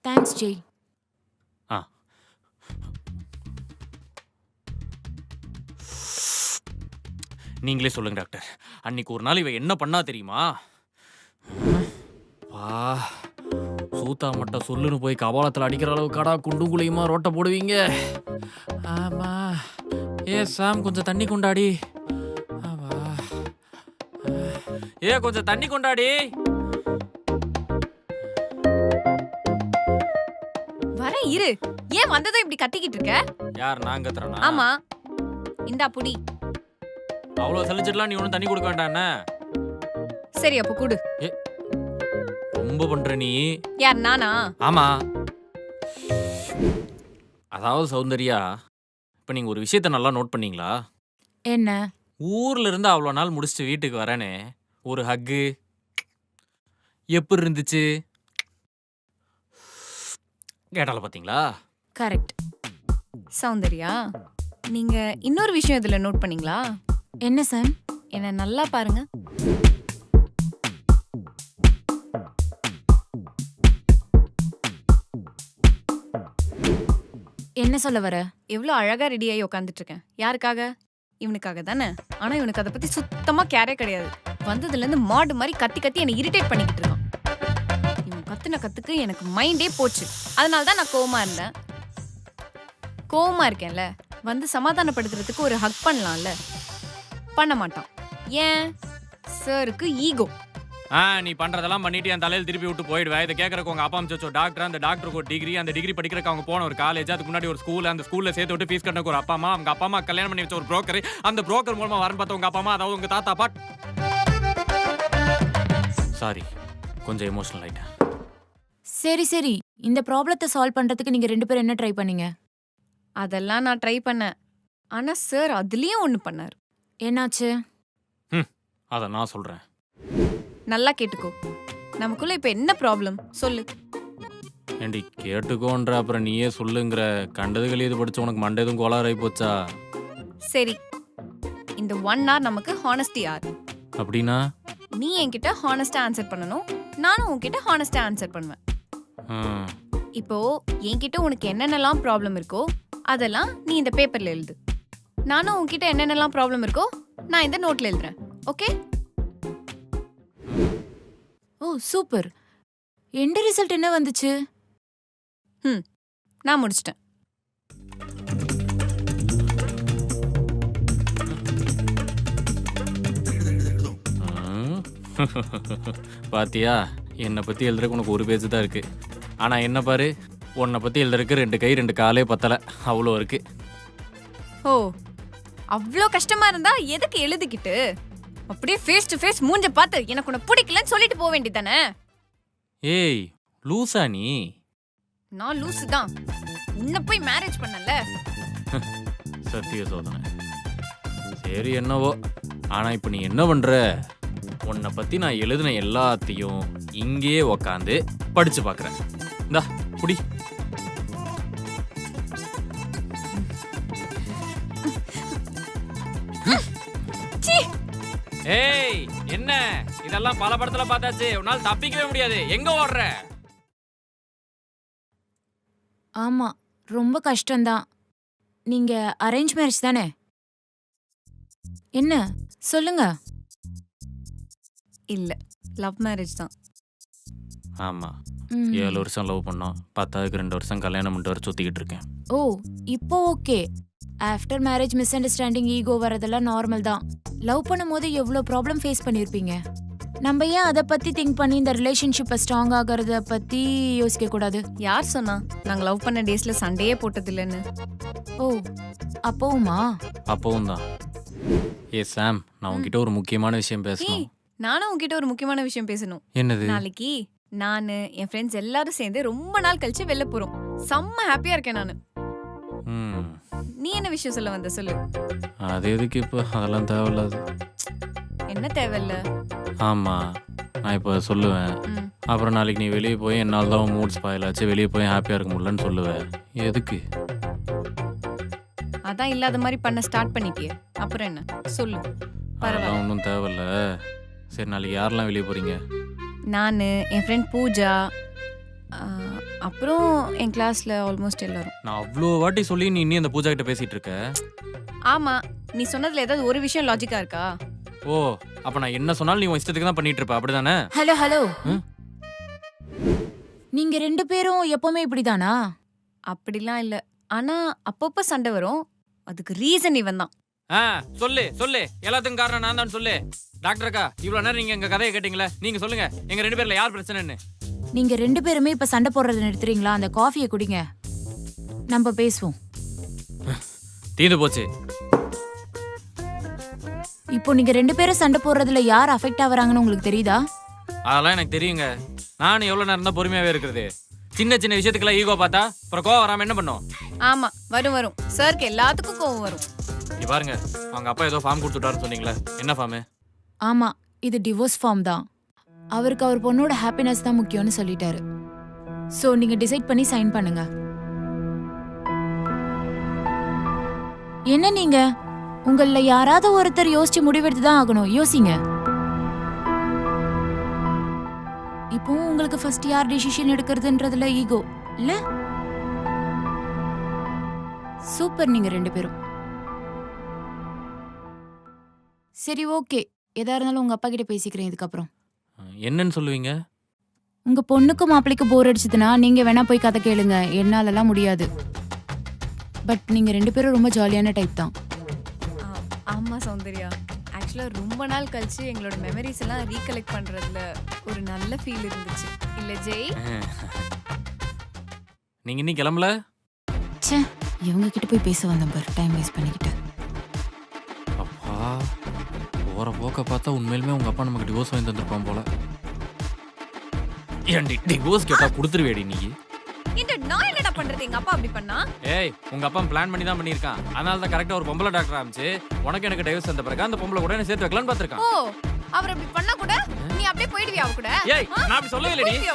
Thanks Jai. ஆ நீங்களே சொல்லுங்க doctor. அன்னைக்கு ஒரு நாள் இவ என்ன பண்ணா தெரியுமா? வா சூத்தா மட்டும் சொல்லுன்னு போய் கபாலத்தில் அடிக்கிற அளவுக்காடா குண்டும் குழியுமா ரோட்டை போடுவீங்க? ஆமா. ஏ சாம் கொஞ்சம் தண்ணி கொண்டாடி. ஆமா. ஏ கொஞ்சம் தண்ணி கொண்டாடி. வர இரு. ஏன் வந்ததும் இப்படி கத்திக்கிட்டு இருக்க? யார் நாங்க தரனா? ஆமா. இந்தா புடி. அவ்வளோ சலிச்சிடலாம் நீ ஒன்றும் தண்ணி கொடுக்க வேண்டாண்ணே. சரி அப்ப குடு. ரொம்ப பண்ற நீ. யார் நானா? ஆமா. அதாவது சௌந்தர்யா, இப்போ நீங்க ஒரு விஷயத்த நல்லா நோட் பண்ணீங்களா? என்ன? ஊர்ல இருந்து அவ்வளோ நாள் முடிச்சுட்டு வீட்டுக்கு வரேனே, ஒரு ஹக்கு எப்படி இருந்துச்சு கேட்டால பாத்தீங்களா? கரெக்ட். சௌந்தர்யா, நீங்க இன்னொரு விஷயம் இதுல நோட் பண்ணீங்களா? என்ன சாம்? என்ன நல்லா பாருங்க. என்ன சொல்ல வர? எவ்வளவு அழகா ரெடி ஆகி உட்காந்துட்டு இருக்கேன். யாருக்காக? இவனுக்காக தானே. ஆனா இவனுக்கு அதை பத்தி சுத்தமா கேரே கிடையாது. வந்ததுல இருந்து மாடு மாதிரி கத்தி கத்தி என்னை இரிட்டேட் பண்ணிக்கிட்டு இருக்கான். இவன் கத்துன கத்துக்கு எனக்கு மைண்டே போச்சு. அதனாலதான் நான் கோவமா இருந்தேன். கோவமா இருக்கேன்ல, வந்து சமாதானப்படுத்துறதுக்கு ஒரு ஹக் பண்ணலாம்ல. பண்ண மாட்டான். ஏன்? சாருக்கு ஈகோ. நீ பண்றதெல்லாம் பண்ணிட்டு என் தலையில் திருப்பி விட்டு போயிடுவேன். இதை கேட்கறக்கு உங்க அப்பா அம்ச்சோ டாக்டர், அந்த டாக்டருக்கு ஒரு டிகிரி, அந்த டிகிரி படிக்கிறக்கு அவங்க போன ஒரு காலேஜ், அதுக்கு முன்னாடி ஒரு ஸ்கூல், அந்த ஸ்கூல்ல சேர்த்து விட்டு ஃபீஸ் கட்டக்கு ஒரு அப்பா அம்மா, அவங்க அப்பா அம்மா கல்யாணம் பண்ணி வச்ச ஒரு புரோக்கர், அந்த புரோக்கர் மூலமா வரன் பார்த்த உங்க அப்பா அம்மா, அதாவது உங்க தாத்தா பாட். சாரி, கொஞ்சம் எமோஷனல் ஆயிட்டேன். சரி சரி, இந்த ப்ராப்ளத்தை சால்வ் பண்றதுக்கு நீங்க 2 பேரும் என்ன ட்ரை பண்ணீங்க? அதெல்லாம் நான் ட்ரை பண்ணேன். ஆனா சார் அதுலயும் ஒண்ணு பண்ணார். என்னாச்சு? அதை நான் சொல்றேன். நல்லா கேட்டுக்கோ. நமக்குள்ள இப்ப என்ன ப்ராப்ளம் சொல்லு. ஏண்டி கேட்டுக்கோன்ற அப்புறம் நீயே சொல்லுங்கிற. கண்டதுகள் இது படிச்ச உனக்கு மண்டை எதுவும் கோளாறாയി போச்சா? சரி, இந்த 1 hour நமக்கு ஹானஸ்டி hour. அப்படின்னா நீ என்கிட்ட ஹானஸ்டா ஆன்சர் பண்ணணும், நானும் உன்கிட்ட ஹானஸ்டா ஆன்சர் பண்ணுவேன். இப்போ என்கிட்ட உனக்கு என்னென்னலாம் ப்ராப்ளம் இருக்கோ அதெல்லாம் நீ இந்த பேப்பர்ல எழுது. நானும் உன்கிட்ட என்னென்னலாம் ப்ராப்ளம் இருக்கோ நான் இந்த நோட்ல எழுதுறேன். ஓகே? ஓ சூப்பர். எண்ட் ரிசல்ட் என்ன வந்துச்சு? நான் முடிச்சிட்டேன். பாத்தியா, என்னை பத்தி எழுதுறதுக்கு உனக்கு ஒரு பேஜ் தான் இருக்கு. ஆனா என்ன பாரு, உன்னை பத்தி எழுதுறதுக்கு 2 கை 2 காலே பத்தல, அவ்வளோ இருக்கு. ஓ, அவ்வளோ கஷ்டமா இருந்தா எதுக்கு எழுதிக்கிட்டு? அப்படியே ஃபேஸ் டு ஃபேஸ் மூஞ்ச பார்த்து எனக்கு உன்னை பிடிக்கலன்னு சொல்லிட்டு போக வேண்டியதானே? ஏய் லூசா நீ? நான் லூசு தான். உன்னை போய் மேரேஜ் பண்ணல. சத்திய சோதனை. சரி என்னவோ. ஆனா இப்ப நீ என்ன பண்ற? உன்னை பத்தி நான் எழுதின எல்லாத்தையும் இங்கேயே உக்காந்து படிச்சு பாக்குறேன். இந்தா புடி. ஏய் என்ன இதெல்லாம் பல படத்துல பார்த்தாச்சு, உன்னால தப்பிக்கவே முடியாது. எங்க ஓடுற? ஆமா, ரொம்ப கஷ்டம்தான். நீங்க அரேஞ்ச் மேரேஜ் தானே? என்ன சொல்லுங்க. இல்ல, லவ் மேரேஜ் தான். ஆமா, 7 வருஷம் லவ் பண்ணோம். 10க்கு 2 வருஷம் கல்யாணம் பண்ணிட்டு வர சுத்திக்கிட்டு இருக்கேன். ஓ இப்போ okay. After marriage misunderstanding, ego வரதெல்லாம் நார்மல் தான். லவ் பண்ணும்போது எவ்வளோ ப்ராப்ளம் ஃபேஸ் பண்ணியிருப்பீங்க. நம்ம ஏன் அதை பத்தி திங்க் பண்ணி இந்த ரிலேஷன்ஷிப்பை ஸ்ட்ராங் ஆகிறத பத்தி யோசிக்க கூடாது? யார் சொன்னா நாங்க லவ் பண்ண டேஸ்ல சண்டையே போட்டது இல்லைன்னு? ஓ அப்போவுமா? அப்பவும் தான். ஏ சாம், நான் உன்கிட்ட ஒரு முக்கியமான விஷயம் பேசணும். நானும் உன்கிட்ட ஒரு முக்கியமான விஷயம் பேசணும். என்னது? நாளைக்கு நானு என் ஃப்ரெண்ட்ஸ் எல்லாரும் சேர்ந்து ரொம்ப நாள் கழிச்சு வெளில போறோம். செம்ம ஹாப்பியா இருக்கேன் நானு. நீ என்ன விஷயம் சொல்ல வந்த சொல்லு. அது எதுக்கு இப்போ? அதெல்லாம் தேவையில்லாது. என்ன தேவையில்ல? ஆமா, நான் இப்போ சொல்லுவேன். அப்புறம் நாளைக்கு நீ வெளியே போய் என்னால் தான் மூட் ஸ்பாயில் ஆச்சு, வெளியே போய் ஹாப்பியாக இருக்க முடியலன்னு சொல்லுவேன். எதுக்கு? அதான் இல்லாத மாதிரி பண்ண ஸ்டார்ட் பண்ணிட்டியே, அப்புறம் என்ன சொல்லு. அதெல்லாம் ஒன்றும் தேவையில்ல. சரி, நாளைக்கு யாரெல்லாம் வெளியே போறீங்க? நான், என் ஃப்ரெண்ட் பூஜா, அப்புறம் என் கிளாஸ்ல ஆல்மோஸ்ட் எல்லாரும். நான் அவ்வளோ வாட்டி சொல்லி நீ இன்னும் அந்த பூஜா கிட்ட பேசிட்டு இருக்க. ஆமா, நீ சொன்னதுல ஏதாவது ஒரு விஷயம் லாஜிக்கா இருக்கா? ஓ, அப்ப நான் என்ன சொன்னாலும் நீ உன் இஷ்டத்துக்கு தான் பண்ணிட்டு இருப்ப, அப்படிதானே? ஹலோ ஹலோ, ம்? நீங்க 2 பேரும் எப்பவுமே இப்படிதானா? அப்படிலாம் இல்ல. ஆனா அப்பப்ப சண்டை வரும். அதுக்கு ரீசன் இவன் தான். சொல்லு சொல்லு, எல்லாத்துக்கும் காரணம் நான் தான் சொல்லு. டாக்டர் அக்கா, இவ்வளவு நேரம் நீங்க எங்க கதையை கேட்டீங்களே, நீங்க சொல்லுங்க எங்க 2 பேர்ல யார் பிரச்சனைன்னு. நீங்க 2 பேருமே இப்ப சண்டை போடுறத நிறுத்துறீங்களா? அந்த காஃபியை குடிங்க, நம்ம பேசுவோம். தீந்து போச்சு. இப்போ நீங்க 2 பேரும் சண்டை போடுறதுல யார் அஃபெக்ட் ஆவறாங்கன்னு உங்களுக்கு தெரியுதா? அதெல்லாம் எனக்கு தெரியுங்க. நானும் எவ்வளவு நேரம் தான் பொறுமையாவே இருக்கிறது. சின்ன சின்ன விஷயத்துக்குலாம் ஈகோ பார்த்தா அப்புறம் கோவம் வராம என்ன பண்ணும்? ஆமா, வரும் வரும். சாருக்கு எல்லாத்துக்கும் கோவம் வரும். நீ பாருங்க, அவங்க அப்பா ஏதோ ஃபார்ம் கொடுத்துட்டாருன்னு சொன்னீங்களே, என்ன ஃபார்ம்? ஆமா, இது டிவோர்ஸ் ஃபார்ம் தான். அவருக்கு அவர் பொண்ணோட ஹாப்பினஸ் தான் முக்கியம்னு சொல்லிட்டாரு. சோ நீங்க டிசைட் பண்ணி சைன் பண்ணுங்க. என்ன நீங்க உங்கள யாராவது ஒருத்தர் யோசிச்சு முடிவெடுத்து தான் ஆகணும். யோசிங்க. இப்போ உங்களுக்கு ஃபர்ஸ்ட் யார் டிசிஷன் எடுக்கிறதுன்றதுல ஈகோ இல்ல? சூப்பர், நீங்க 2 பேரும். சரி, ஓகே. எதா இருந்தாலும் உங்க அப்பா கிட்ட பேசிக்கிறேன் இதுக்கப்புறம். என்னன்னு சொல்லுவீங்க? உங்க பொண்ணுக்கு மாப்பிளைக்கு போர் அடிச்சதுன்னா நீங்க வேணா போய் கதை கேளுங்க. என்னாலலாம் முடியாது. பட் நீங்க 2 பேரும் ரொம்ப ஜாலியான டைப் தான். ஆமா சௌந்தர்யா, ஆக்சுவலா ரொம்ப நாள் கழிச்சு எங்களோட மெமரிஸ் எல்லாம் ரீகலெக்ட் பண்றதுல ஒரு நல்ல ஃபீல் இருந்துச்சு. இல்ல ஜெய்? நீங்க இன்னும் கிளம்பல? ச்சே, இவங்க கிட்ட போய் பேச வந்தேன் பாரு, டைம் வேஸ்ட் பண்ணிக்கிட்டேன். அப்பா, போற போக்க பார்த்தா உண்மையிலுமே உங்க அப்பா நமக்கு டிவோர்ஸ் வாங்கி தந்திருப்பான் போல. ஏன்டி டிவோர்ஸ் கேட்டா கொடுத்துருவேடி நீ? இந்த நான் என்னடா பண்றது? எங்க அப்பா அப்படி பண்ணா? ஏய், உங்க அப்பா பிளான் பண்ணி தான் பண்ணியிருக்கான். அதனால தான் கரெக்டா ஒரு பொம்பளை டாக்டர் ஆரம்பிச்சு உனக்கு எனக்கு டைவர்ஸ் தந்த பிறகு அந்த பொம்பளை கூட என்ன சேர்த்து வைக்கலாம்னு பார்த்திருக்கான். ஓ, அவர் அப்படி பண்ணா கூட நீ அப்படியே போயிடுவியா அவ கூட? ஏய், நான் அப்படி சொல்லவே இல்லடி. ஏய்,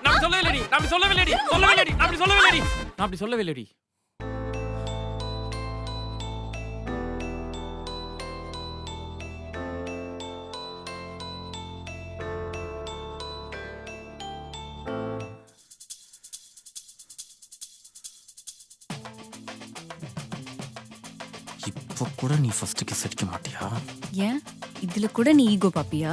நான் அப்படி சொல்லவே இல்லடி. நான் அப்படி சொல்லவே இல்லடி. சொல்லவே இல்லடி. நான் அப்படி சொல்லவே இல்லடி. நான் அப்படி சொல்லவே இல்லடி. இப்போ கூட நீ ஃபர்ஸ்ட் கிஸ் அடிக்க மாட்டியா? ஏன் இதுல கூட நீ ஈகோ பாப்பியா?